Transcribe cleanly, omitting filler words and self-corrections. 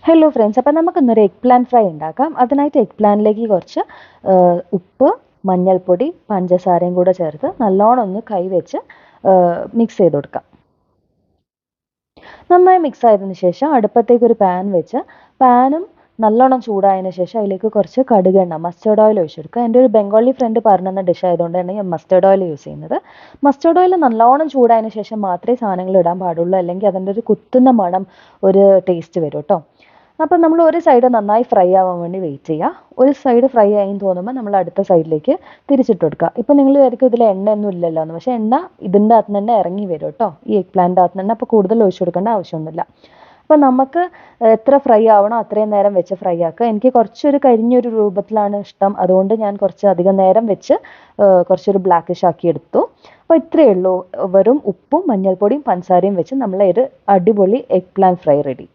Hello friends, അപ്പോൾ നമുക്കിന്നൊരു egg plan fry ഉണ്ടാക്കാം. അതിനായിട്ട് എഗ് പ്ലാനിലേക്ക് കുറച്ച് ഉപ്പ്, മഞ്ഞൾപ്പൊടി, പഞ്ചസാരയും കൂടെ ചേർത്ത് നല്ലോണം ഒന്ന് കൈവച്ച് മിക്സ് ചെയ്ത് കൊടുക്കാം. നന്നായി മിക്സ് ആയതിനു ശേഷം അടുപ്പത്തേക്ക് ഒരു പാൻ വെച്ച് പാനും നല്ലോണം ചൂടായതിനു ശേഷം അതിലേക്ക് കുറച്ച് കടുകെണ്ണ, മസ്റ്റേർഡ് ഓയിൽ ഒഴിച്ചെടുക്കുക. എൻ്റെ ഒരു ബംഗാളി ഫ്രണ്ട് പറഞ്ഞു തന്ന ഡിഷ് ആയതുകൊണ്ട് തന്നെ ഞാൻ മസ്റ്റേർഡ് ഓയിൽ യൂസ് ചെയ്യുന്നത്. മസ്റ്റേർഡ് ഓയിൽ നല്ലോണം ചൂടായതിനു ശേഷം മാത്രമേ സാധനങ്ങൾ ഇടാൻ പാടുള്ളൂ, അല്ലെങ്കിൽ അതിൻ്റെ ഒരു കുത്തുന്ന മണം, ഒരു ടേസ്റ്റ് വരും കേട്ടോ. അപ്പം നമ്മൾ ഒരു സൈഡ് നന്നായി ഫ്രൈ ആവാൻ വേണ്ടി വെയിറ്റ് ചെയ്യുക. ഒരു സൈഡ് ഫ്രൈ ആയി തോന്നുമ്പോൾ നമ്മൾ അടുത്ത സൈഡിലേക്ക് തിരിച്ചിട്ട് കൊടുക്കുക. ഇപ്പം നിങ്ങൾ വിചാരിക്കും ഇതിൽ എണ്ണയൊന്നും ഇല്ലല്ലോ എന്ന്, പക്ഷേ എണ്ണ ഇതിൻ്റെ അകത്ത് തന്നെ ഇറങ്ങി വരും കേട്ടോ, ഈ എഗ് പ്ലാന്റിൻ്റെ അകത്ത് തന്നെ. അപ്പോൾ കൂടുതൽ ഒഴിച്ചു കൊടുക്കേണ്ട ആവശ്യമൊന്നുമില്ല. അപ്പം നമുക്ക് എത്ര ഫ്രൈ ആവണോ അത്രയും നേരം വെച്ച് ഫ്രൈ ആക്കുക. എനിക്ക് കുറച്ചൊരു കരിഞ്ഞൊരു രൂപത്തിലാണ് ഇഷ്ടം, അതുകൊണ്ട് ഞാൻ കുറച്ച് അധികം നേരം വെച്ച് കുറച്ചൊരു ബ്ലാക്കിഷ് ആക്കി എടുത്തു. അപ്പോൾ ഇത്രയേ ഉള്ളൂ. വെറും ഉപ്പും മഞ്ഞൾപ്പൊടിയും പഞ്ചസാരയും വെച്ച് നമ്മളൊരു അടിപൊളി എഗ് പ്ലാന്റ് ഫ്രൈ റെഡി.